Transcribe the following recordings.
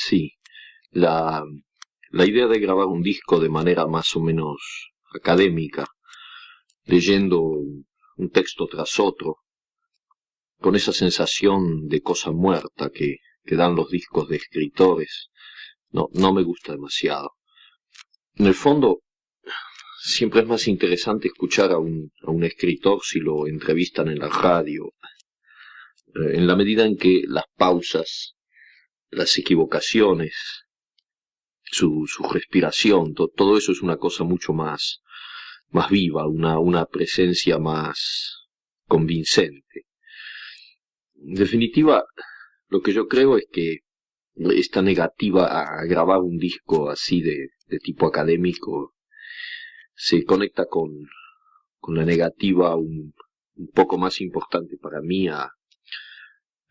Sí, la, la idea de grabar un disco de manera más o menos académica, leyendo un texto tras otro, con esa sensación de cosa muerta que dan los discos de escritores, no me gusta demasiado. En el fondo, siempre es más interesante escuchar a un escritor si lo entrevistan en la radio, en la medida en que las pausas, las equivocaciones, su respiración, todo eso es una cosa mucho más viva, una presencia más convincente. En definitiva, lo que yo creo es que esta negativa a grabar un disco así de tipo académico se conecta con la negativa un poco más importante para mí a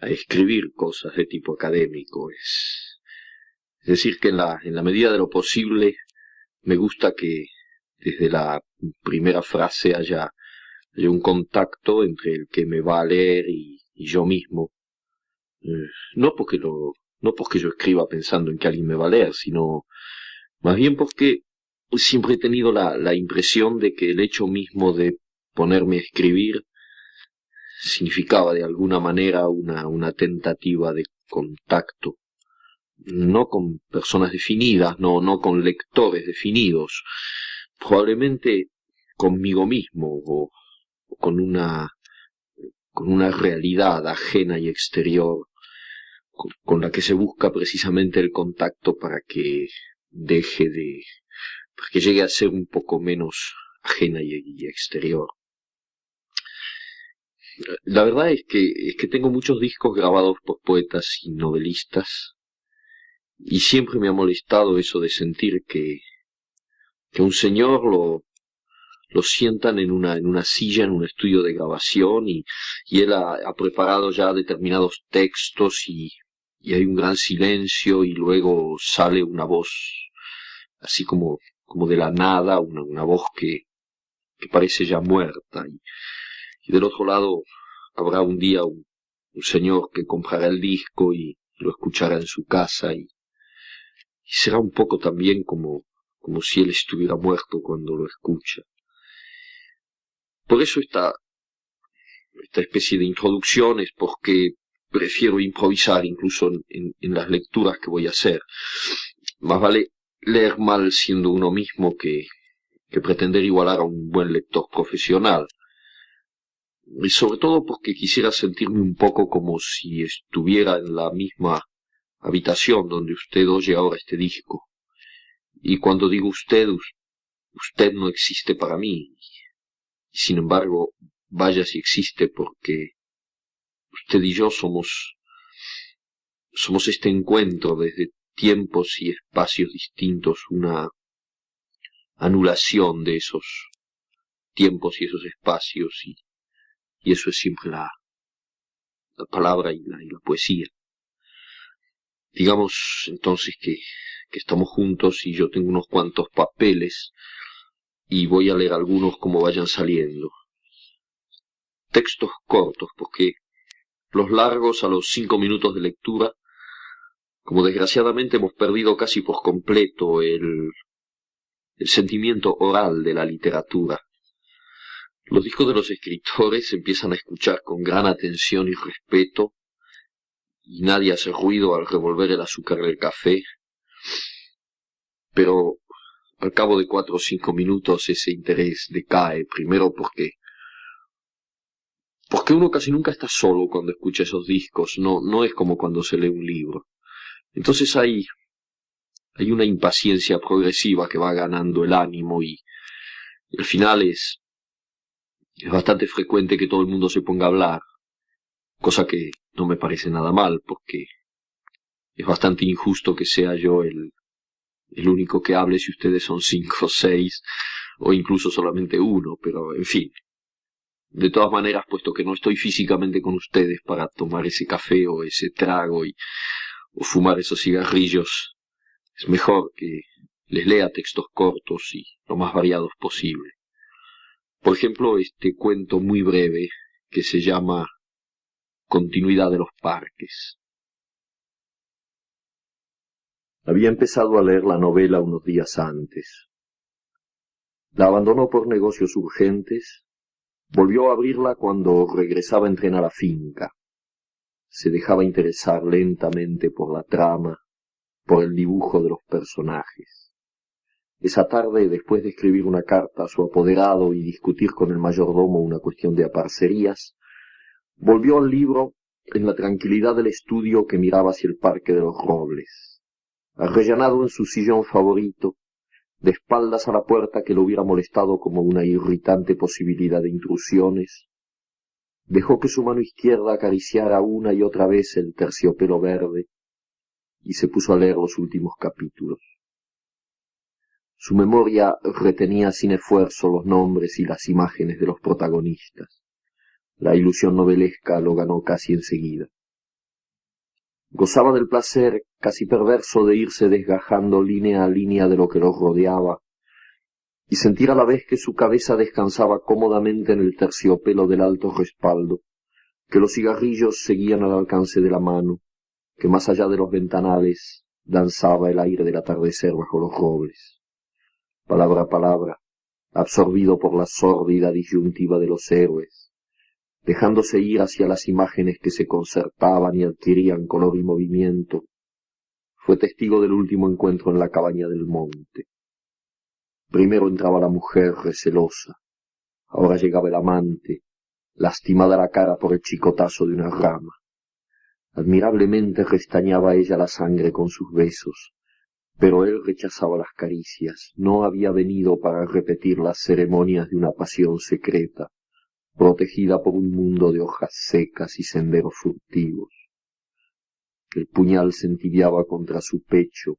escribir cosas de tipo académico. Es decir, que en la medida de lo posible me gusta que desde la primera frase haya un contacto entre el que me va a leer y yo mismo. No porque no porque yo escriba pensando en que alguien me va a leer, sino más bien porque siempre he tenido la impresión de que el hecho mismo de ponerme a escribir significaba de alguna manera una tentativa de contacto, no con personas definidas, no con lectores definidos, probablemente conmigo mismo o con una realidad ajena y exterior con la que se busca precisamente el contacto para que para que llegue a ser un poco menos ajena y exterior. La verdad es que tengo muchos discos grabados por poetas y novelistas, y siempre me ha molestado eso de sentir que un señor lo sientan en una silla, en un estudio de grabación, y él ha preparado ya determinados textos, y hay un gran silencio, y luego sale una voz, así como de la nada, una voz que parece ya muerta, y del otro lado habrá un día un señor que comprará el disco y lo escuchará en su casa, y será un poco también como si él estuviera muerto cuando lo escucha. Por eso esta especie de introducciones, porque prefiero improvisar incluso en las lecturas que voy a hacer. Más vale leer mal siendo uno mismo que pretender igualar a un buen lector profesional. Y sobre todo porque quisiera sentirme un poco como si estuviera en la misma habitación donde usted oye ahora este disco. Y cuando digo usted no existe para mí. Y sin embargo, vaya si existe, porque usted y yo somos este encuentro desde tiempos y espacios distintos, una anulación de esos tiempos y esos espacios, y eso es siempre la palabra y la poesía. Digamos entonces que estamos juntos y yo tengo unos cuantos papeles y voy a leer algunos como vayan saliendo. Textos cortos, porque los largos a los 5 minutos de lectura, como desgraciadamente hemos perdido casi por completo el sentimiento oral de la literatura. Los discos de los escritores se empiezan a escuchar con gran atención y respeto, y nadie hace ruido al revolver el azúcar del café, pero al cabo de 4 o 5 minutos ese interés decae, primero porque uno casi nunca está solo cuando escucha esos discos, no es como cuando se lee un libro. Entonces hay una impaciencia progresiva que va ganando el ánimo, y al final es bastante frecuente que todo el mundo se ponga a hablar, cosa que no me parece nada mal, porque es bastante injusto que sea yo el único que hable si ustedes son 5 o 6, o incluso solamente uno, pero en fin. De todas maneras, puesto que no estoy físicamente con ustedes para tomar ese café o ese trago o fumar esos cigarrillos, es mejor que les lea textos cortos y lo más variados posible. Por ejemplo, este cuento muy breve que se llama Continuidad de los parques. Había empezado a leer la novela unos días antes. La abandonó por negocios urgentes. Volvió a abrirla cuando regresaba en tren a la finca. Se dejaba interesar lentamente por la trama, por el dibujo de los personajes. Esa tarde, después de escribir una carta a su apoderado y discutir con el mayordomo una cuestión de aparcerías, volvió al libro en la tranquilidad del estudio que miraba hacia el Parque de los Robles. Arrellanado en su sillón favorito, de espaldas a la puerta que lo hubiera molestado como una irritante posibilidad de intrusiones, dejó que su mano izquierda acariciara una y otra vez el terciopelo verde y se puso a leer los últimos capítulos. Su memoria retenía sin esfuerzo los nombres y las imágenes de los protagonistas. La ilusión novelesca lo ganó casi enseguida. Gozaba del placer casi perverso de irse desgajando línea a línea de lo que lo rodeaba y sentir a la vez que su cabeza descansaba cómodamente en el terciopelo del alto respaldo, que los cigarrillos seguían al alcance de la mano, que más allá de los ventanales danzaba el aire del atardecer bajo los robles. Palabra a palabra, absorbido por la sórdida disyuntiva de los héroes, dejándose ir hacia las imágenes que se concertaban y adquirían color y movimiento, fue testigo del último encuentro en la cabaña del monte. Primero entraba la mujer recelosa, ahora llegaba el amante, lastimada la cara por el chicotazo de una rama. Admirablemente restañaba ella la sangre con sus besos, pero él rechazaba las caricias, no había venido para repetir las ceremonias de una pasión secreta, protegida por un mundo de hojas secas y senderos furtivos. El puñal se entibiaba contra su pecho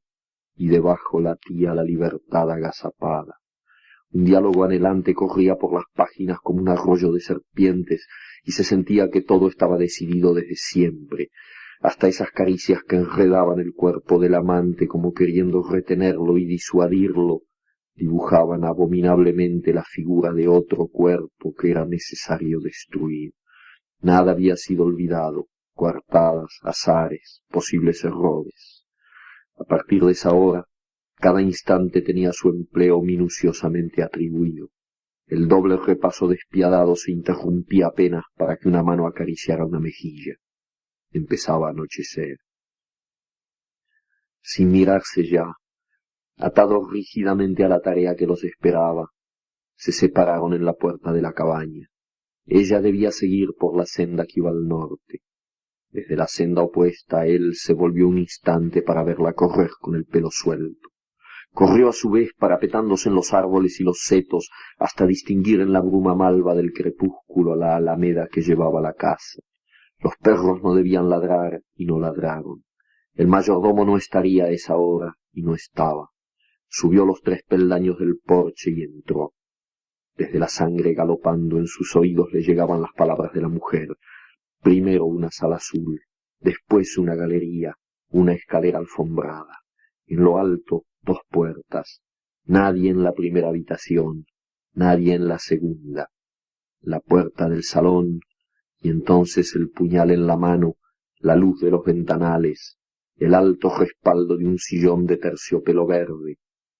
y debajo latía la libertad agazapada. Un diálogo anhelante corría por las páginas como un arroyo de serpientes y se sentía que todo estaba decidido desde siempre, hasta esas caricias que enredaban el cuerpo del amante como queriendo retenerlo y disuadirlo, dibujaban abominablemente la figura de otro cuerpo que era necesario destruir. Nada había sido olvidado, coartadas, azares, posibles errores. A partir de esa hora, cada instante tenía su empleo minuciosamente atribuido. El doble repaso despiadado se interrumpía apenas para que una mano acariciara una mejilla. Empezaba a anochecer. Sin mirarse ya, atados rígidamente a la tarea que los esperaba, se separaron en la puerta de la cabaña. Ella debía seguir por la senda que iba al norte. Desde la senda opuesta él se volvió un instante para verla correr con el pelo suelto. Corrió a su vez parapetándose en los árboles y los setos hasta distinguir en la bruma malva del crepúsculo la alameda que llevaba a la casa. Los perros no debían ladrar y no ladraron. El mayordomo no estaría a esa hora y no estaba. Subió los 3 peldaños del porche y entró. Desde la sangre galopando en sus oídos le llegaban las palabras de la mujer. Primero una sala azul, después una galería, una escalera alfombrada. En lo alto 2 puertas. Nadie en la primera habitación, nadie en la segunda. La puerta del salón, y entonces el puñal en la mano, la luz de los ventanales, el alto respaldo de un sillón de terciopelo verde,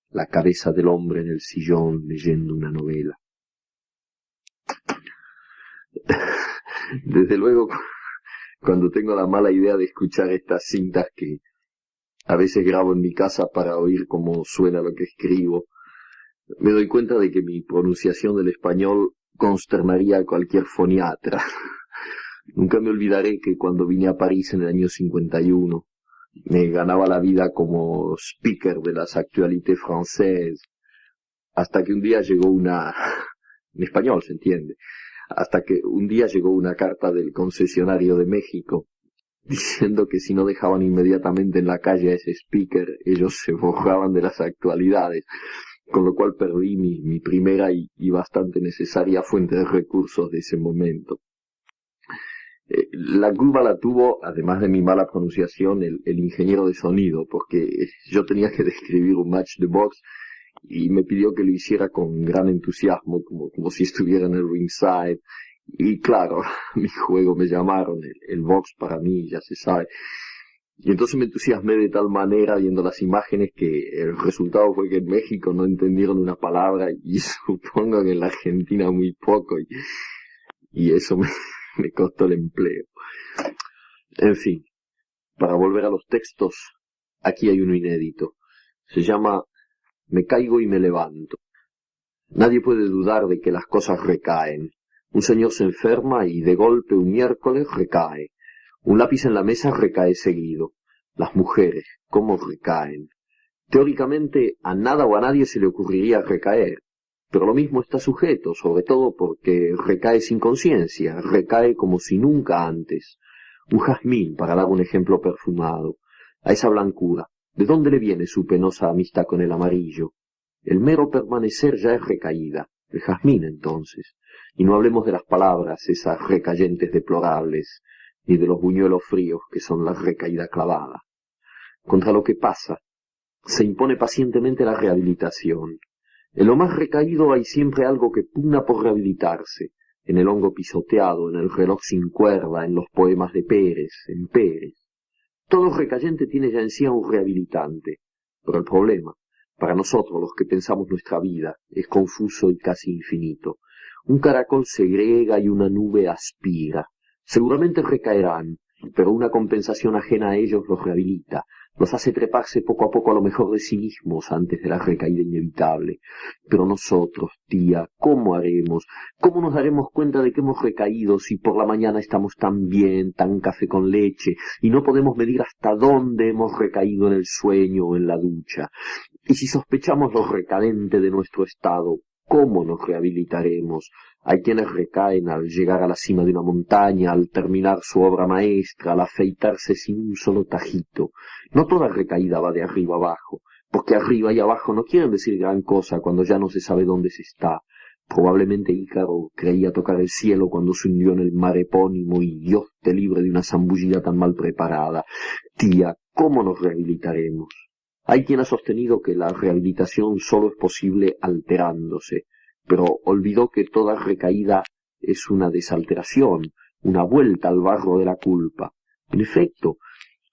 la cabeza del hombre en el sillón leyendo una novela. Desde luego, cuando tengo la mala idea de escuchar estas cintas que a veces grabo en mi casa para oír cómo suena lo que escribo, me doy cuenta de que mi pronunciación del español consternaría a cualquier foniatra. Nunca me olvidaré que cuando vine a París en el año 51, me ganaba la vida como speaker de las actualités françaises, hasta que un día llegó en español se entiende, hasta que un día llegó una carta del concesionario de México, diciendo que si no dejaban inmediatamente en la calle a ese speaker, ellos se borraban de las actualidades, con lo cual perdí mi primera y bastante necesaria fuente de recursos de ese momento. La culpa la tuvo, además de mi mala pronunciación, el ingeniero de sonido, porque yo tenía que describir un match de box y me pidió que lo hiciera con gran entusiasmo, como si estuviera en el ringside. Y claro, mi juego me llamaron, el box para mí, ya se sabe. Y entonces me entusiasmé de tal manera viendo las imágenes que el resultado fue que en México no entendieron una palabra y supongo que en la Argentina muy poco y eso me costó el empleo. En fin, para volver a los textos, aquí hay uno inédito. Se llama Me caigo y me levanto. Nadie puede dudar de que las cosas recaen. Un señor se enferma y de golpe un miércoles recae. Un lápiz en la mesa recae seguido. Las mujeres, ¿cómo recaen? Teóricamente, a nada o a nadie se le ocurriría recaer, pero lo mismo está sujeto, sobre todo porque recae sin conciencia, recae como si nunca antes. Un jazmín, para dar un ejemplo perfumado. A esa blancura, ¿de dónde le viene su penosa amistad con el amarillo? El mero permanecer ya es recaída, el jazmín entonces. Y no hablemos de las palabras, esas recayentes deplorables, ni de los buñuelos fríos que son la recaída clavada. Contra lo que pasa, se impone pacientemente la rehabilitación. En lo más recaído hay siempre algo que pugna por rehabilitarse, en el hongo pisoteado, en el reloj sin cuerda, en los poemas de Pérez, en Pérez. Todo recayente tiene ya en sí a un rehabilitante, pero el problema, para nosotros los que pensamos nuestra vida, es confuso y casi infinito. Un caracol segrega y una nube aspira. Seguramente recaerán, pero una compensación ajena a ellos los rehabilita, los hace treparse poco a poco a lo mejor de sí mismos antes de la recaída inevitable. Pero nosotros, tía, ¿cómo haremos? ¿Cómo nos daremos cuenta de que hemos recaído si por la mañana estamos tan bien, tan café con leche, y no podemos medir hasta dónde hemos recaído en el sueño o en la ducha? Y si sospechamos lo recadente de nuestro estado, ¿cómo nos rehabilitaremos? Hay quienes recaen al llegar a la cima de una montaña, al terminar su obra maestra, al afeitarse sin un solo tajito. No toda recaída va de arriba abajo, porque arriba y abajo no quieren decir gran cosa cuando ya no se sabe dónde se está. Probablemente Ícaro creía tocar el cielo cuando se hundió en el mar epónimo y Dios te libre de una zambullida tan mal preparada. Tía, ¿cómo nos rehabilitaremos? Hay quien ha sostenido que la rehabilitación solo es posible alterándose, pero olvidó que toda recaída es una desalteración, una vuelta al barro de la culpa. En efecto,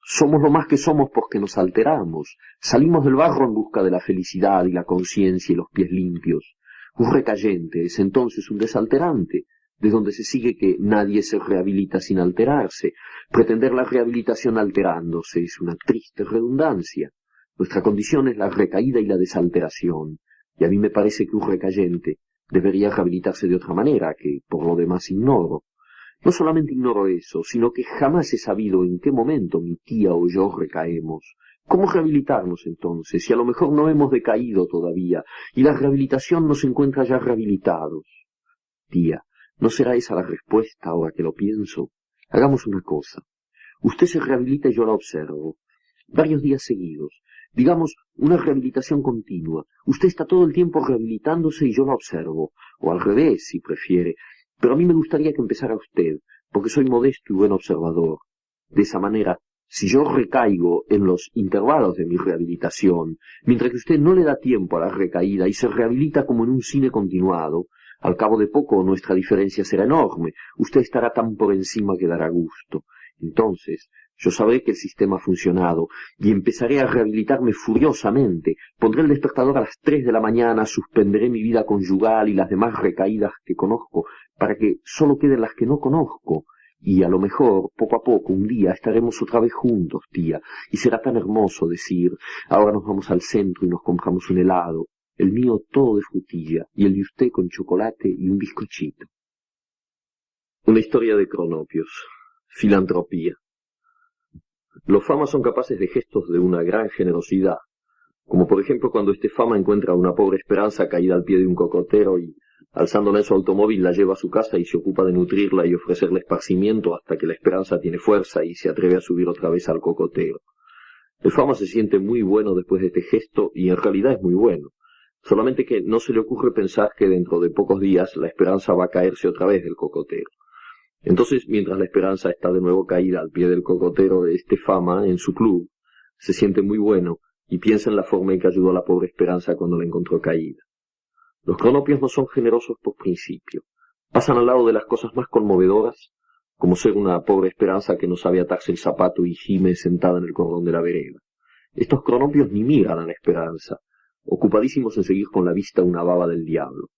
somos lo más que somos porque nos alteramos, salimos del barro en busca de la felicidad y la conciencia y los pies limpios. Un recayente es entonces un desalterante, de donde se sigue que nadie se rehabilita sin alterarse. Pretender la rehabilitación alterándose es una triste redundancia. Nuestra condición es la recaída y la desalteración, y a mí me parece que un recayente debería rehabilitarse de otra manera, que por lo demás ignoro. No solamente ignoro eso, sino que jamás he sabido en qué momento mi tía o yo recaemos. ¿Cómo rehabilitarnos entonces, si a lo mejor no hemos decaído todavía, y la rehabilitación nos encuentra ya rehabilitados? Tía, ¿no será esa la respuesta ahora que lo pienso? Hagamos una cosa. Usted se rehabilita y yo la observo. Varios días seguidos. Digamos, una rehabilitación continua. Usted está todo el tiempo rehabilitándose y yo la observo. O al revés, si prefiere. Pero a mí me gustaría que empezara usted, porque soy modesto y buen observador. De esa manera, si yo recaigo en los intervalos de mi rehabilitación, mientras que usted no le da tiempo a la recaída y se rehabilita como en un cine continuado, al cabo de poco nuestra diferencia será enorme. Usted estará tan por encima que dará gusto. Entonces, yo sabré que el sistema ha funcionado y empezaré a rehabilitarme furiosamente. Pondré el despertador a las 3 de la mañana, suspenderé mi vida conyugal y las demás recaídas que conozco, para que solo queden las que no conozco. Y a lo mejor, poco a poco, un día estaremos otra vez juntos, tía, y será tan hermoso decir, ahora nos vamos al centro y nos compramos un helado, el mío todo de frutilla, y el de usted con chocolate y un bizcochito. Una historia de Cronopios. Filantropía. Los famas son capaces de gestos de una gran generosidad, como por ejemplo cuando este fama encuentra a una pobre Esperanza caída al pie de un cocotero y, alzándola en su automóvil, la lleva a su casa y se ocupa de nutrirla y ofrecerle esparcimiento hasta que la Esperanza tiene fuerza y se atreve a subir otra vez al cocotero. El fama se siente muy bueno después de este gesto y en realidad es muy bueno, solamente que no se le ocurre pensar que dentro de pocos días la Esperanza va a caerse otra vez del cocotero. Entonces, mientras la Esperanza está de nuevo caída al pie del cocotero de este fama en su club, se siente muy bueno y piensa en la forma en que ayudó a la pobre Esperanza cuando la encontró caída. Los cronopios no son generosos por principio. Pasan al lado de las cosas más conmovedoras como ser una pobre Esperanza que no sabe atarse el zapato y gime sentada en el cordón de la vereda. Estos cronopios ni miran a la Esperanza, ocupadísimos en seguir con la vista una baba del diablo.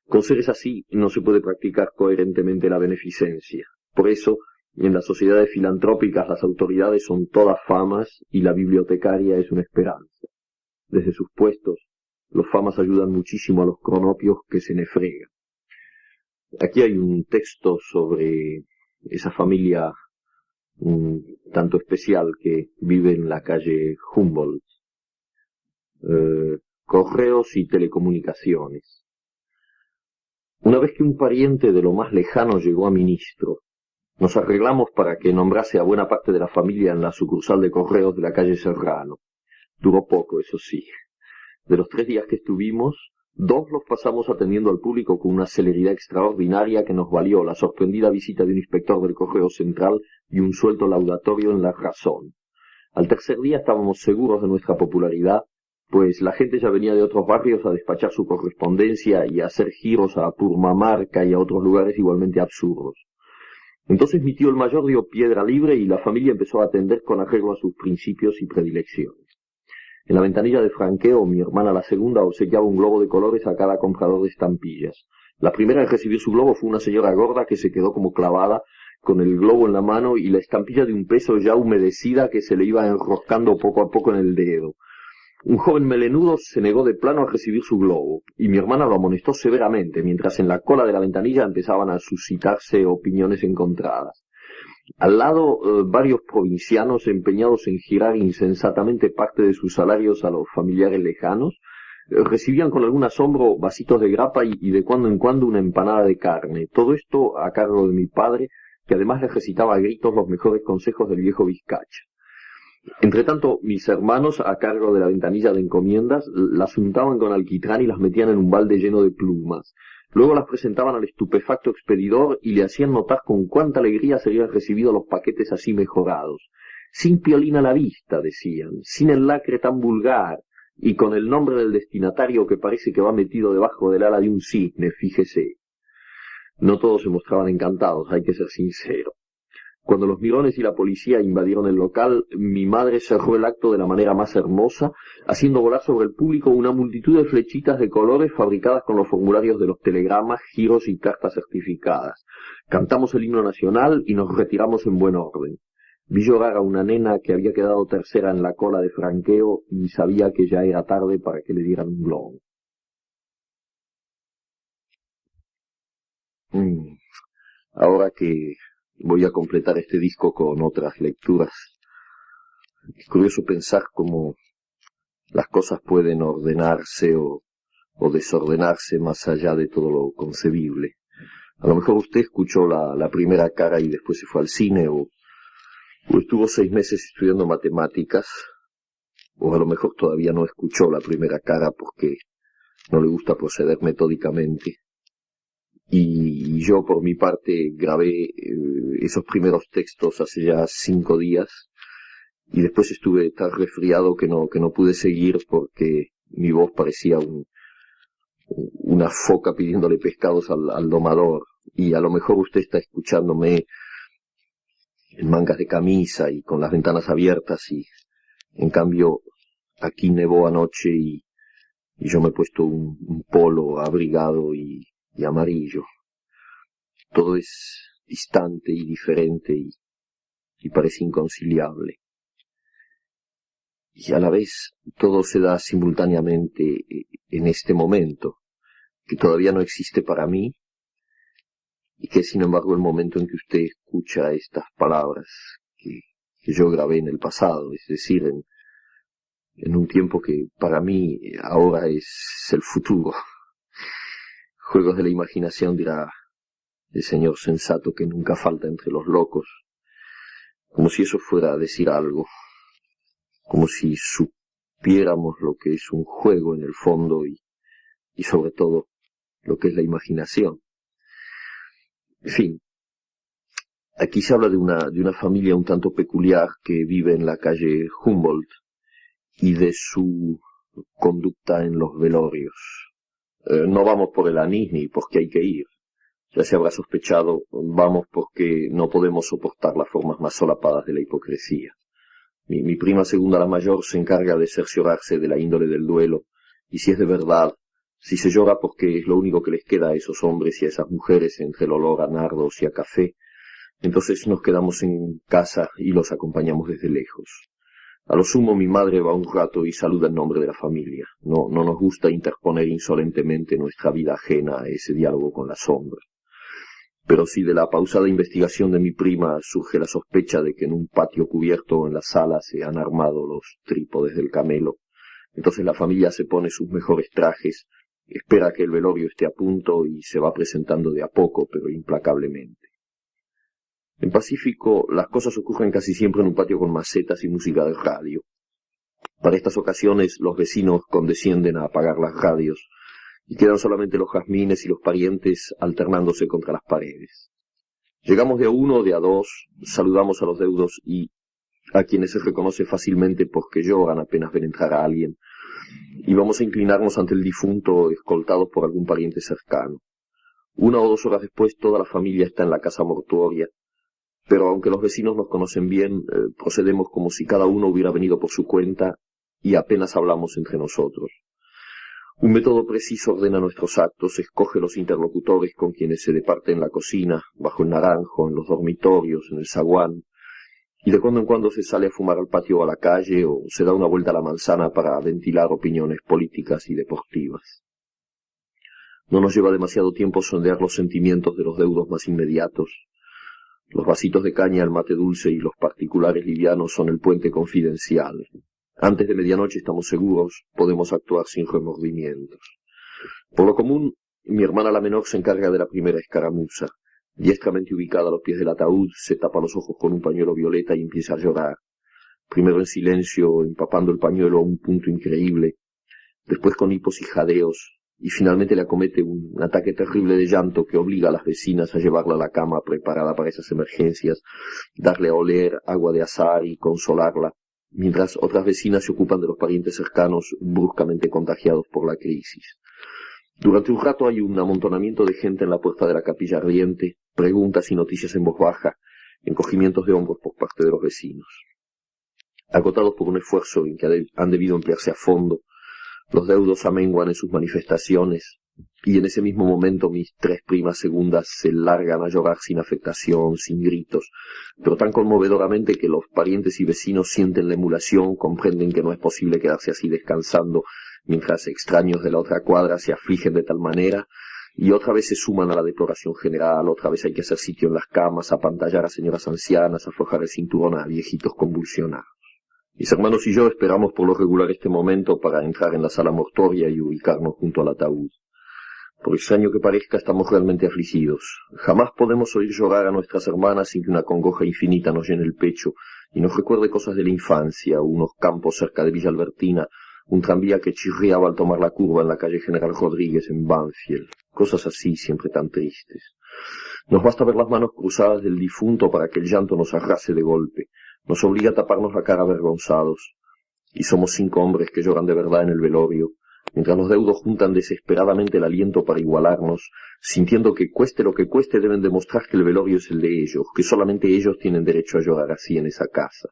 Con seres así no se puede practicar coherentemente la beneficencia. Por eso, en las sociedades filantrópicas las autoridades son todas famas y la bibliotecaria es una Esperanza. Desde sus puestos, los famas ayudan muchísimo a los cronopios que se nefregan. Aquí hay un texto sobre esa familia tanto especial que vive en la calle Humboldt. Correos y telecomunicaciones. Una vez que un pariente de lo más lejano llegó a ministro, nos arreglamos para que nombrase a buena parte de la familia en la sucursal de correos de la calle Serrano. Duró poco, eso sí. De los 3 días que estuvimos, 2 los pasamos atendiendo al público con una celeridad extraordinaria que nos valió la sorprendida visita de un inspector del Correo Central y un suelto laudatorio en La Razón. Al tercer día estábamos seguros de nuestra popularidad, pues la gente ya venía de otros barrios a despachar su correspondencia y a hacer giros a Purmamarca y a otros lugares igualmente absurdos. Entonces mi tío el mayor dio piedra libre y la familia empezó a atender con arreglo a sus principios y predilecciones. En la ventanilla de franqueo, mi hermana la segunda obsequiaba un globo de colores a cada comprador de estampillas. La primera en recibir su globo fue una señora gorda que se quedó como clavada, con el globo en la mano y la estampilla de un peso ya humedecida que se le iba enroscando poco a poco en el dedo. Un joven melenudo se negó de plano a recibir su globo, y mi hermana lo amonestó severamente, mientras en la cola de la ventanilla empezaban a suscitarse opiniones encontradas. Al lado, varios provincianos empeñados en girar insensatamente parte de sus salarios a los familiares lejanos, recibían con algún asombro vasitos de grapa y de cuando en cuando una empanada de carne. Todo esto a cargo de mi padre, que además les recitaba a gritos los mejores consejos del viejo Vizcacha. Entretanto, mis hermanos, a cargo de la ventanilla de encomiendas, las untaban con alquitrán y las metían en un balde lleno de plumas. Luego las presentaban al estupefacto expedidor y le hacían notar con cuánta alegría serían recibidos los paquetes así mejorados. Sin piolín a la vista, decían, sin el lacre tan vulgar, y con el nombre del destinatario que parece que va metido debajo del ala de un cisne, fíjese. No todos se mostraban encantados, hay que ser sincero. Cuando los mirones y la policía invadieron el local, mi madre cerró el acto de la manera más hermosa, haciendo volar sobre el público una multitud de flechitas de colores fabricadas con los formularios de los telegramas, giros y cartas certificadas. Cantamos el himno nacional y nos retiramos en buen orden. Vi llorar a una nena que había quedado tercera en la cola de franqueo y sabía que ya era tarde para que le dieran un globo. Ahora que voy a completar este disco con otras lecturas, es curioso pensar cómo las cosas pueden ordenarse o desordenarse más allá de todo lo concebible. A lo mejor usted escuchó la primera cara y después se fue al cine, o estuvo 6 meses estudiando matemáticas, o a lo mejor todavía no escuchó la primera cara porque no le gusta proceder metódicamente. Y yo, por mi parte, grabé esos primeros textos hace ya 5 días, y después estuve tan resfriado que no pude seguir porque mi voz parecía una foca pidiéndole pescados al domador. Y a lo mejor usted está escuchándome en mangas de camisa y con las ventanas abiertas, y en cambio aquí nevó anoche y yo me he puesto un polo abrigado y amarillo. Todo es distante y diferente y parece inconciliable. Y a la vez todo se da simultáneamente en este momento, que todavía no existe para mí, y que es sin embargo el momento en que usted escucha estas palabras que yo grabé en el pasado, es decir, en un tiempo que para mí ahora es el futuro. Juegos de la imaginación, dirá el señor sensato que nunca falta entre los locos, como si eso fuera a decir algo, como si supiéramos lo que es un juego en el fondo y sobre todo lo que es la imaginación. En fin, aquí se habla de una familia un tanto peculiar que vive en la calle Humboldt y de su conducta en los velorios. No vamos por el anís ni porque hay que ir. Ya se habrá sospechado, vamos porque no podemos soportar las formas más solapadas de la hipocresía. Mi prima segunda, la mayor, se encarga de cerciorarse de la índole del duelo, y si es de verdad, si se llora porque es lo único que les queda a esos hombres y a esas mujeres entre el olor a nardos y a café, entonces nos quedamos en casa y los acompañamos desde lejos. A lo sumo mi madre va un rato y saluda en nombre de la familia. No nos gusta interponer insolentemente nuestra vida ajena a ese diálogo con la sombra. Pero si de la pausada investigación de mi prima surge la sospecha de que en un patio cubierto en la sala se han armado los trípodes del camelo, entonces la familia se pone sus mejores trajes, espera que el velorio esté a punto y se va presentando de a poco, pero implacablemente. En Pacífico las cosas ocurren casi siempre en un patio con macetas y música de radio. Para estas ocasiones los vecinos condescienden a apagar las radios, y quedan solamente los jazmines y los parientes alternándose contra las paredes. Llegamos de a uno o de a dos, saludamos a los deudos y a quienes se reconoce fácilmente porque lloran apenas ven entrar a alguien, y vamos a inclinarnos ante el difunto escoltados por algún pariente cercano. 1 o 2 horas después toda la familia está en la casa mortuoria, pero aunque los vecinos nos conocen bien, procedemos como si cada uno hubiera venido por su cuenta y apenas hablamos entre nosotros. Un método preciso ordena nuestros actos, escoge los interlocutores con quienes se departe en la cocina, bajo el naranjo, en los dormitorios, en el zaguán, y de cuando en cuando se sale a fumar al patio o a la calle o se da una vuelta a la manzana para ventilar opiniones políticas y deportivas. No nos lleva demasiado tiempo sondear los sentimientos de los deudos más inmediatos. Los vasitos de caña, el mate dulce y los particulares livianos son el puente confidencial. Antes de medianoche estamos seguros, podemos actuar sin remordimientos. Por lo común, mi hermana la menor se encarga de la primera escaramuza. Diestramente ubicada a los pies del ataúd, se tapa los ojos con un pañuelo violeta y empieza a llorar. Primero en silencio, empapando el pañuelo a un punto increíble, después con hipos y jadeos, y finalmente le acomete un ataque terrible de llanto que obliga a las vecinas a llevarla a la cama preparada para esas emergencias, darle a oler agua de azahar y consolarla, mientras otras vecinas se ocupan de los parientes cercanos bruscamente contagiados por la crisis. Durante un rato hay un amontonamiento de gente en la puerta de la capilla ardiente, preguntas y noticias en voz baja, encogimientos de hombros por parte de los vecinos. Agotados por un esfuerzo en que han debido emplearse a fondo, los deudos amenguan en sus manifestaciones, y en ese mismo momento mis 3 primas segundas se largan a llorar sin afectación, sin gritos, pero tan conmovedoramente que los parientes y vecinos sienten la emulación, comprenden que no es posible quedarse así descansando, mientras extraños de la otra cuadra se afligen de tal manera, y otra vez se suman a la deploración general, otra vez hay que hacer sitio en las camas, apantallar a señoras ancianas, aflojar el cinturón a viejitos convulsionados. Mis hermanos y yo esperamos por lo regular este momento para entrar en la sala mortuoria y ubicarnos junto al ataúd. Por extraño que parezca, estamos realmente afligidos. Jamás podemos oír llorar a nuestras hermanas sin que una congoja infinita nos llene el pecho y nos recuerde cosas de la infancia, unos campos cerca de Villa Albertina, un tranvía que chirriaba al tomar la curva en la calle General Rodríguez en Banfield. Cosas así, siempre tan tristes. Nos basta ver las manos cruzadas del difunto para que el llanto nos arrase de golpe. Nos obliga a taparnos la cara avergonzados. Y somos 5 hombres que lloran de verdad en el velorio, mientras los deudos juntan desesperadamente el aliento para igualarnos, sintiendo que cueste lo que cueste deben demostrar que el velorio es el de ellos, que solamente ellos tienen derecho a llorar así en esa casa.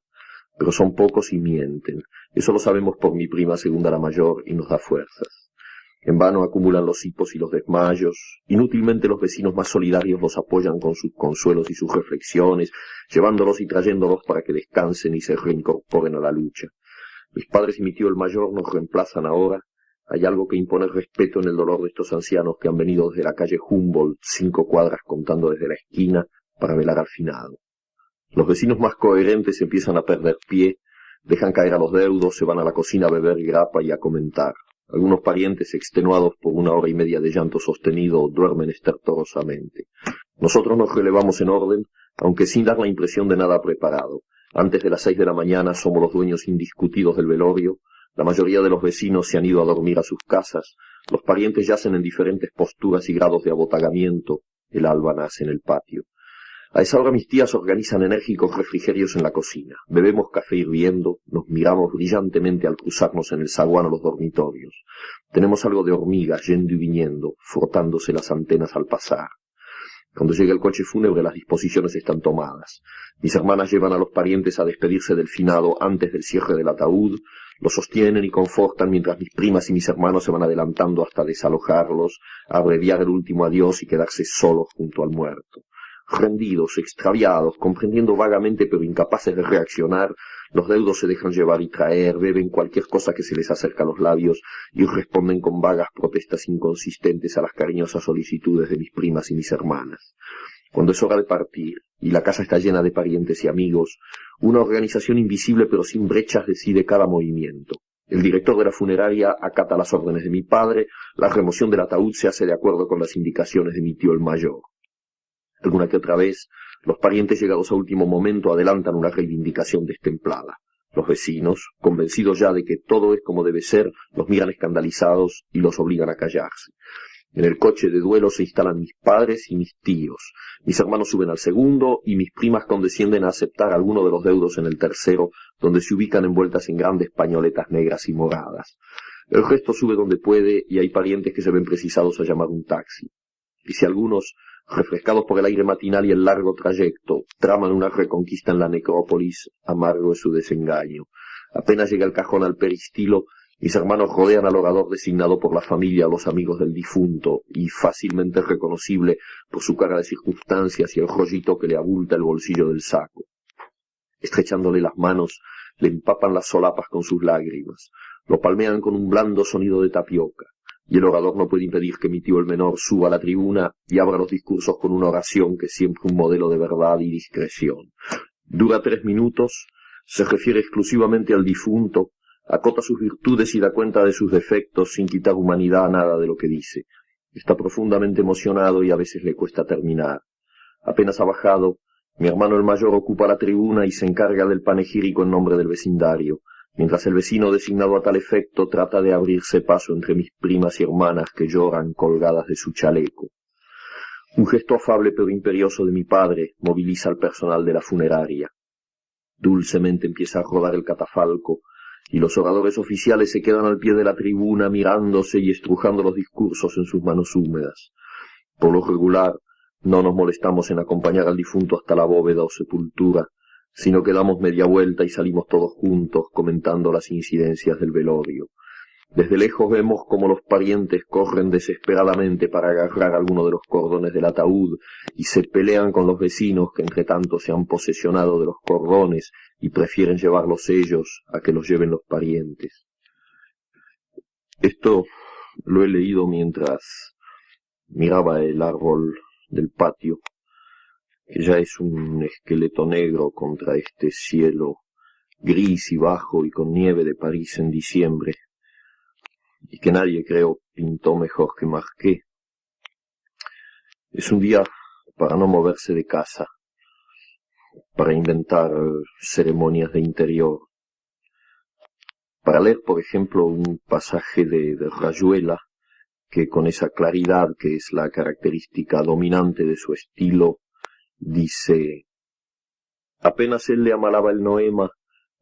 Pero son pocos y mienten. Eso lo sabemos por mi prima segunda, la mayor, y nos da fuerzas. En vano acumulan los hipos y los desmayos. Inútilmente los vecinos más solidarios los apoyan con sus consuelos y sus reflexiones, llevándolos y trayéndolos para que descansen y se reincorporen a la lucha. Mis padres y mi tío el mayor nos reemplazan ahora. Hay algo que impone respeto en el dolor de estos ancianos que han venido desde la calle Humboldt, 5 cuadras contando desde la esquina, para velar al finado. Los vecinos más coherentes empiezan a perder pie, dejan caer a los deudos, se van a la cocina a beber grapa y a comentar. Algunos parientes, extenuados por 1 hora y media de llanto sostenido, duermen estertorosamente. Nosotros nos relevamos en orden, aunque sin dar la impresión de nada preparado. Antes de las 6 de la mañana somos los dueños indiscutidos del velorio, la mayoría de los vecinos se han ido a dormir a sus casas, los parientes yacen en diferentes posturas y grados de abotagamiento, el alba nace en el patio. A esa hora mis tías organizan enérgicos refrigerios en la cocina. Bebemos café hirviendo, nos miramos brillantemente al cruzarnos en el zaguán a los dormitorios. Tenemos algo de hormigas yendo y viniendo, frotándose las antenas al pasar. Cuando llega el coche fúnebre las disposiciones están tomadas. Mis hermanas llevan a los parientes a despedirse del finado antes del cierre del ataúd, los sostienen y confortan mientras mis primas y mis hermanos se van adelantando hasta desalojarlos, abreviar el último adiós y quedarse solos junto al muerto. Rendidos, extraviados, comprendiendo vagamente pero incapaces de reaccionar, los deudos se dejan llevar y traer, beben cualquier cosa que se les acerca a los labios y responden con vagas protestas inconsistentes a las cariñosas solicitudes de mis primas y mis hermanas. Cuando es hora de partir y la casa está llena de parientes y amigos, una organización invisible pero sin brechas decide cada movimiento. El director de la funeraria acata las órdenes de mi padre, la remoción del ataúd se hace de acuerdo con las indicaciones de mi tío el mayor. Alguna que otra vez, los parientes llegados a último momento adelantan una reivindicación destemplada. Los vecinos, convencidos ya de que todo es como debe ser, los miran escandalizados y los obligan a callarse. En el coche de duelo se instalan mis padres y mis tíos. Mis hermanos suben al segundo y mis primas condescienden a aceptar alguno de los deudos en el tercero, donde se ubican envueltas en grandes pañoletas negras y moradas. El resto sube donde puede y hay parientes que se ven precisados a llamar un taxi. Y si algunos, refrescados por el aire matinal y el largo trayecto, traman una reconquista en la necrópolis, amargo es su desengaño. Apenas llega el cajón al peristilo, mis hermanos rodean al orador designado por la familia a los amigos del difunto, y fácilmente reconocible por su cara de circunstancias y el rollito que le abulta el bolsillo del saco. Estrechándole las manos, le empapan las solapas con sus lágrimas, lo palmean con un blando sonido de tapioca, y el orador no puede impedir que mi tío el menor suba a la tribuna y abra los discursos con una oración que es siempre un modelo de verdad y discreción. Dura 3 minutos, se refiere exclusivamente al difunto, acota sus virtudes y da cuenta de sus defectos sin quitar humanidad a nada de lo que dice. Está profundamente emocionado y a veces le cuesta terminar. Apenas ha bajado, mi hermano el mayor ocupa la tribuna y se encarga del panegírico en nombre del vecindario, mientras el vecino designado a tal efecto trata de abrirse paso entre mis primas y hermanas que lloran colgadas de su chaleco. Un gesto afable pero imperioso de mi padre moviliza al personal de la funeraria. Dulcemente empieza a rodar el catafalco, y los oradores oficiales se quedan al pie de la tribuna mirándose y estrujando los discursos en sus manos húmedas. Por lo regular, no nos molestamos en acompañar al difunto hasta la bóveda o sepultura, sino que damos media vuelta y salimos todos juntos comentando las incidencias del velorio. Desde lejos vemos cómo los parientes corren desesperadamente para agarrar alguno de los cordones del ataúd y se pelean con los vecinos que entre tanto se han posesionado de los cordones y prefieren llevarlos ellos a que los lleven los parientes. Esto lo he leído mientras miraba el árbol del patio, que ya es un esqueleto negro contra este cielo gris y bajo y con nieve de París en diciembre, y que nadie, creo, pintó mejor que Marquet. Es un día para no moverse de casa, para inventar ceremonias de interior, para leer, por ejemplo, un pasaje de Rayuela, que con esa claridad que es la característica dominante de su estilo, dice: apenas él le amalaba el noema,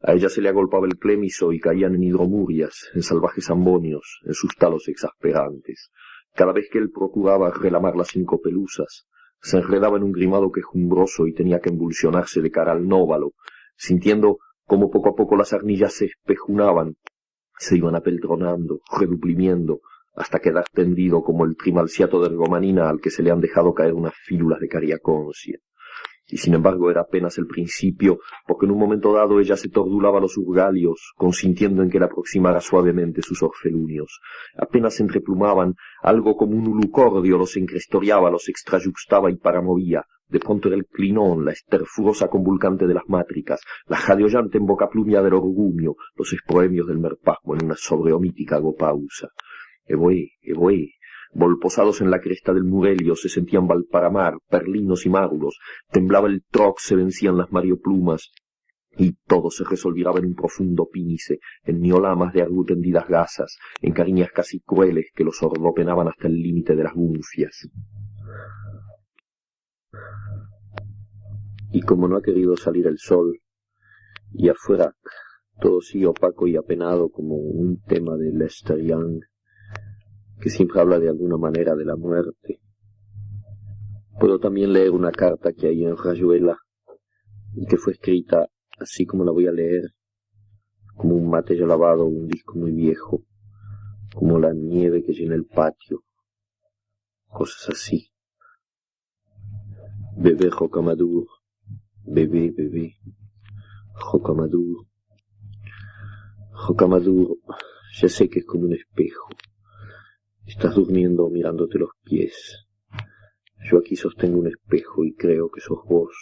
a ella se le agolpaba el clémiso y caían en hidromurias, en salvajes ambonios, en sus talos exasperantes. Cada vez que él procuraba relamar las 5 pelusas, se enredaba en un grimado quejumbroso y tenía que embulsionarse de cara al nóvalo, sintiendo cómo poco a poco las arnillas se espejunaban, se iban apeltronando, reduprimiendo, hasta quedar tendido como el trimalciato de ergomanina al que se le han dejado caer unas fílulas de cariaconcia. Y sin embargo era apenas el principio, porque en un momento dado ella se tordulaba los urgalios, consintiendo en que le aproximara suavemente sus orfelunios. Apenas se entreplumaban, algo como un ulucordio los encrestoriaba, los extrayuxtaba y paramovía. De pronto era el clinón, la esterfurosa convulcante de las mátricas, la jadeollante embocaplumia del orgumio, los esproemios del merpasmo en una sobreomítica agopausa. Evoé, volposados en la cresta del Murelio se sentían Valparamar, Perlinos y Márulos, temblaba el Troc, se vencían las Marioplumas, y todo se resolviraba en un profundo pínice, en niolamas de argu tendidas gasas, en cariñas casi crueles que los ordopenaban hasta el límite de las gunfias. Y como no ha querido salir el sol, y afuera todo sigue opaco y apenado como un tema de Lester Young, que siempre habla de alguna manera de la muerte, Puedo también leer una carta que hay en Rayuela y que fue escrita así como la voy a leer, como un mate ya lavado o un disco muy viejo, como la nieve que llena el patio, cosas así. Bebé Rocamadour, bebé, bebé, Rocamadour. Rocamadour, ya sé que es como un espejo. Estás durmiendo mirándote los pies. Yo aquí sostengo un espejo y creo que sos vos,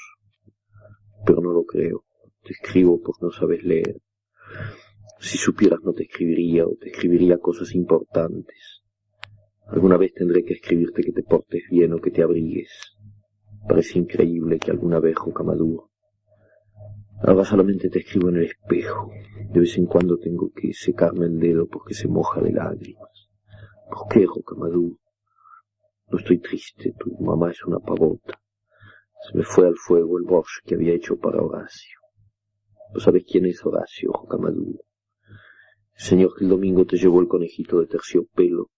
pero no lo creo. Te escribo porque no sabes leer. Si supieras no te escribiría o te escribiría cosas importantes. Alguna vez tendré que escribirte que te portes bien o que te abrigues. Parece increíble que alguna vez, Rocamadour. Ahora solamente te escribo en el espejo. De vez en cuando tengo que secarme el dedo porque se moja de lágrimas. ¿Por qué, Rocamadour? No estoy triste, tu mamá es una pavota. Se me fue al fuego el broche que había hecho para Horacio. ¿No sabes quién es Horacio, Rocamadour? El señor que el domingo te llevó el conejito de terciopelo,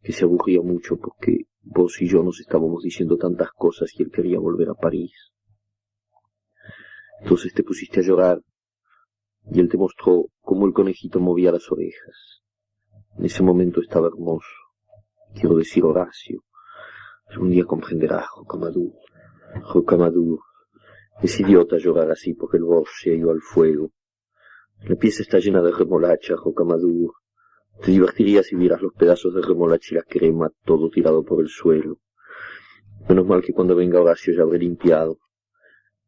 que se aburría mucho porque vos y yo nos estábamos diciendo tantas cosas y él quería volver a París. Entonces te pusiste a llorar y él te mostró cómo el conejito movía las orejas. En ese momento estaba hermoso. Quiero decir Horacio. Un día comprenderás, Rocamadour. Rocamadour. Es idiota llorar así porque el bosque se ha ido al fuego. La pieza está llena de remolacha, Rocamadour. Te divertirías si vieras los pedazos de remolacha y la crema, todo tirado por el suelo. Menos mal que cuando venga Horacio ya habré limpiado.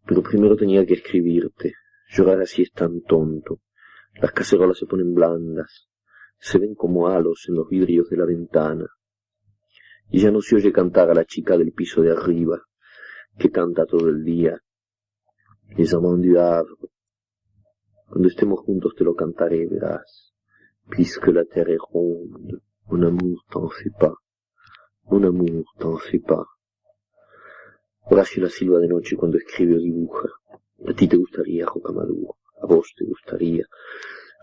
Pero primero tenía que escribirte. Llorar así es tan tonto. Las cacerolas se ponen blandas. Se ven como halos en los vidrios de la ventana. Y ya no se oye cantar a la chica del piso de arriba, que canta todo el día. Les amants du Havre. Cuando estemos juntos te lo cantaré, verás. Puisque la terre est ronde, mon amour t'en fais pas. Mon amour t'en fais pas. Horacio la silba de noche cuando escribe o dibuja. A ti te gustaría, Rocamadour. A vos te gustaría.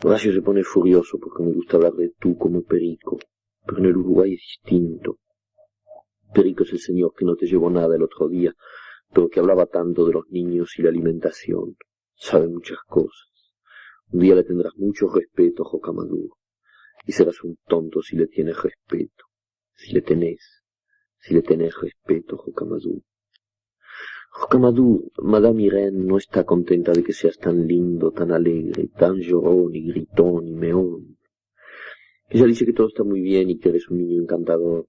Horacio se pone furioso porque me gusta hablar de tú como Perico. Pero en el Uruguay es distinto. Perico es el señor que no te llevó nada el otro día, pero que hablaba tanto de los niños y la alimentación. Sabe muchas cosas. Un día le tendrás mucho respeto, Rocamadour, y serás un tonto si le tienes respeto. Si le tenés respeto, Rocamadour. Rocamadour, Madame Irene no está contenta de que seas tan lindo, tan alegre, tan llorón y gritón y meón. Ella dice que todo está muy bien y que eres un niño encantador.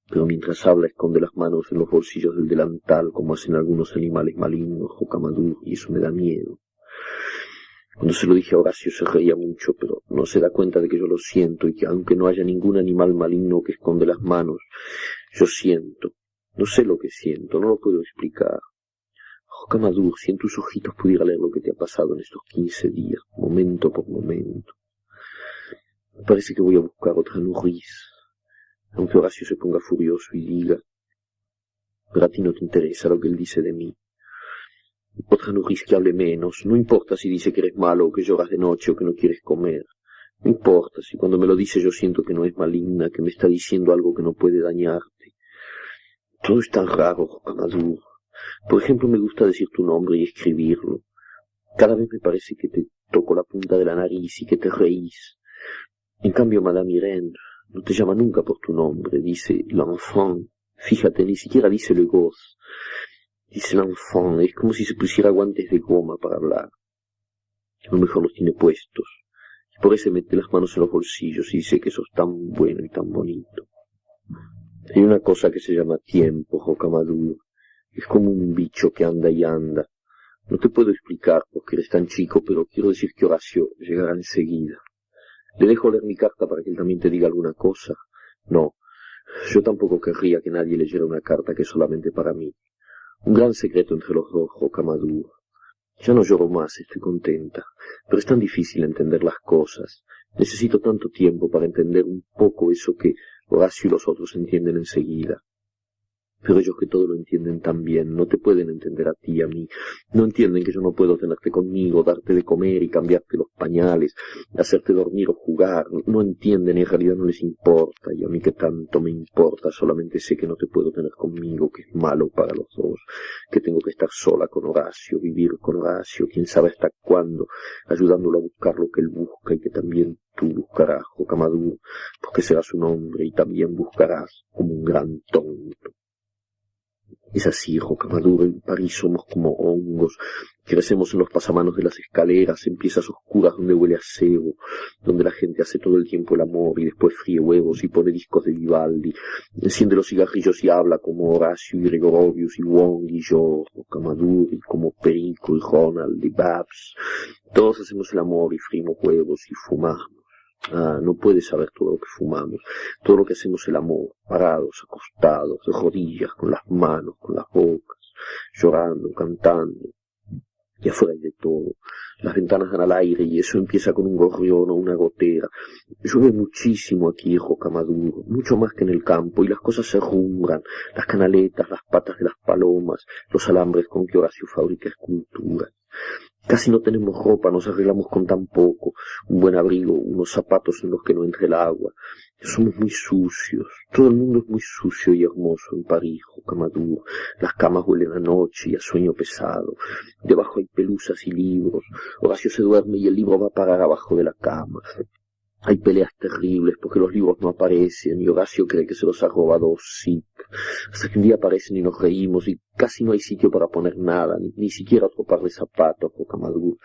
Pero mientras habla esconde las manos en los bolsillos del delantal como hacen algunos animales malignos, Rocamadour, y eso me da miedo. Cuando se lo dije a Horacio se reía mucho, pero no se da cuenta de que yo lo siento y que aunque no haya ningún animal maligno que esconde las manos, yo siento. No sé lo que siento, no lo puedo explicar. Rocamadour, si en tus ojitos pudiera leer lo que te ha pasado en estos 15 días, momento por momento. Me parece que voy a buscar otra nourrice. Aunque Horacio se ponga furioso y diga, pero a ti no te interesa lo que él dice de mí. Otra nourrice que hable menos, no importa si dice que eres malo o que lloras de noche o que no quieres comer. No importa si cuando me lo dice yo siento que no es maligna, que me está diciendo algo que no puede dañarte. Todo es tan raro, Rocamadour. Por ejemplo, me gusta decir tu nombre y escribirlo. Cada vez me parece que te toco la punta de la nariz y que te reís. En cambio, Madame Irene no te llama nunca por tu nombre, dice l'enfant. Fíjate, ni siquiera dice le gosse. Dice l'enfant, es como si se pusiera guantes de goma para hablar. A lo mejor los tiene puestos. Y por eso mete las manos en los bolsillos y dice que sos tan bueno y tan bonito. Hay una cosa que se llama tiempo, Rocamadour. Es como un bicho que anda y anda. No te puedo explicar porque eres tan chico, pero quiero decir que Horacio llegará enseguida. ¿Le dejo leer mi carta para que él también te diga alguna cosa? No, yo tampoco querría que nadie leyera una carta que es solamente para mí. Un gran secreto entre los dos, Rocamadour. Ya no lloro más, estoy contenta, pero es tan difícil entender las cosas. Necesito tanto tiempo para entender un poco eso que Horacio y los otros entienden enseguida. Pero ellos que todo lo entienden tan bien, no te pueden entender a ti, a mí. No entienden que yo no puedo tenerte conmigo, darte de comer y cambiarte los pañales, hacerte dormir o jugar. No entienden y en realidad no les importa. Y a mí que tanto me importa, solamente sé que no te puedo tener conmigo, que es malo para los dos, que tengo que estar sola con Horacio, vivir con Horacio, quién sabe hasta cuándo, ayudándolo a buscar lo que él busca y que también tú buscarás, Jocamadú, porque serás un hombre y también buscarás como un gran tonto. Es así, Jocamaduro, en París somos como hongos, crecemos en los pasamanos de las escaleras, en piezas oscuras donde huele a cebo, donde la gente hace todo el tiempo el amor y después fríe huevos y pone discos de Vivaldi, enciende los cigarrillos y habla como Horacio y Gregorovius y Wong y yo, Jocamaduro, y como Perico y Ronald y Babs. Todos hacemos el amor y frimos huevos y fumamos. Ah, no puedes saber todo lo que fumamos, todo lo que hacemos el amor, parados, acostados, de rodillas, con las manos, con las bocas, llorando, cantando. Y afuera hay de todo. Las ventanas dan al aire y eso empieza con un gorrión o una gotera. Llueve muchísimo aquí, Jocamaduro, mucho más que en el campo, y las cosas se rumbran, las canaletas, las patas de las palomas, los alambres con que Horacio fabrica esculturas. Casi no tenemos ropa, nos arreglamos con tan poco, un buen abrigo, unos zapatos en los que no entre el agua. Somos muy sucios, todo el mundo es muy sucio y hermoso en París, Jocamaduro. Las camas huelen a noche y a sueño pesado, debajo hay pelusas y libros, Horacio se duerme y el libro va a parar abajo de la cama. Hay peleas terribles porque los libros no aparecen y Horacio cree que se los ha robado Osip. Hasta que un día aparecen y nos reímos y casi no hay sitio para poner nada, ni siquiera otro par de zapatos, Jocamaduro.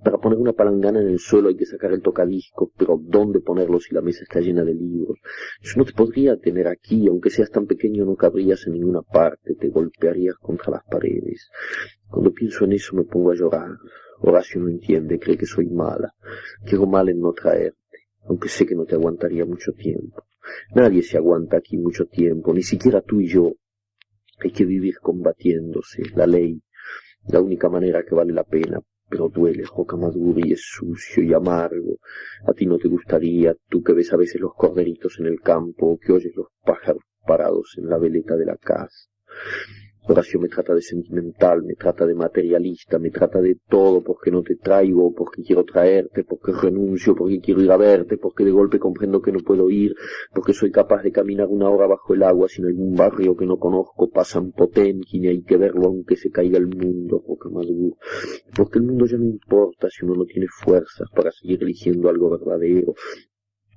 Para poner una palangana en el suelo hay que sacar el tocadiscos, pero ¿dónde ponerlo si la mesa está llena de libros? Yo no te podría tener aquí, aunque seas tan pequeño no cabrías en ninguna parte, te golpearías contra las paredes. Cuando pienso en eso me pongo a llorar. Horacio no entiende, cree que soy mala, que hago mal en no traer. Aunque sé que no te aguantaría mucho tiempo. Nadie se aguanta aquí mucho tiempo, ni siquiera tú y yo. Hay que vivir combatiéndose, la ley, la única manera que vale la pena, pero duele, Jocamaduro, y es sucio y amargo. A ti no te gustaría, tú que ves a veces los corderitos en el campo, o que oyes los pájaros parados en la veleta de la casa. Horacio me trata de sentimental, me trata de materialista, me trata de todo porque no te traigo, porque quiero traerte, porque renuncio, porque quiero ir a verte, porque de golpe comprendo que no puedo ir, porque soy capaz de caminar una hora bajo el agua sin algún barrio que no conozco, pasan Potemkin y hay que verlo aunque se caiga el mundo, Jocamaduro, porque el mundo ya no importa si uno no tiene fuerzas para seguir eligiendo algo verdadero.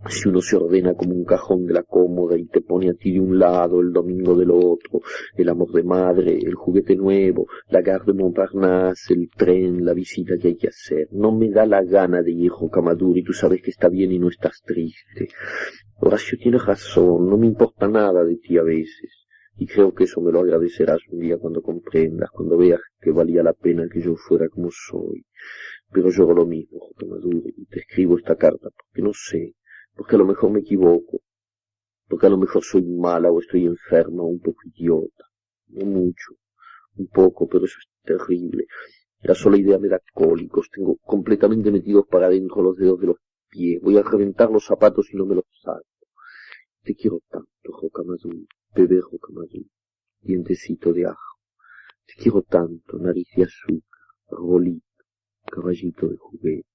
Si uno se ordena como un cajón de la cómoda y te pone a ti de un lado, el domingo del otro, el amor de madre, el juguete nuevo, la gare de Montparnasse, el tren, la visita que hay que hacer. No me da la gana de ir, Jocamaduro, y tú sabes que está bien y no estás triste. Horacio tiene razón, no me importa nada de ti a veces. Y creo que eso me lo agradecerás un día cuando comprendas, cuando veas que valía la pena que yo fuera como soy. Pero yo hago lo mismo, Jocamaduro, y te escribo esta carta porque no sé. Porque a lo mejor me equivoco, porque a lo mejor soy mala o estoy enferma o un poco idiota, no mucho, un poco, pero eso es terrible. La sola idea me da cólicos, tengo completamente metidos para adentro los dedos de los pies, voy a reventar los zapatos y no me los saco. Te quiero tanto, Jocamadú, bebé Jocamadú, dientecito de ajo, te quiero tanto, nariz de azúcar, arbolito, caballito de juguete.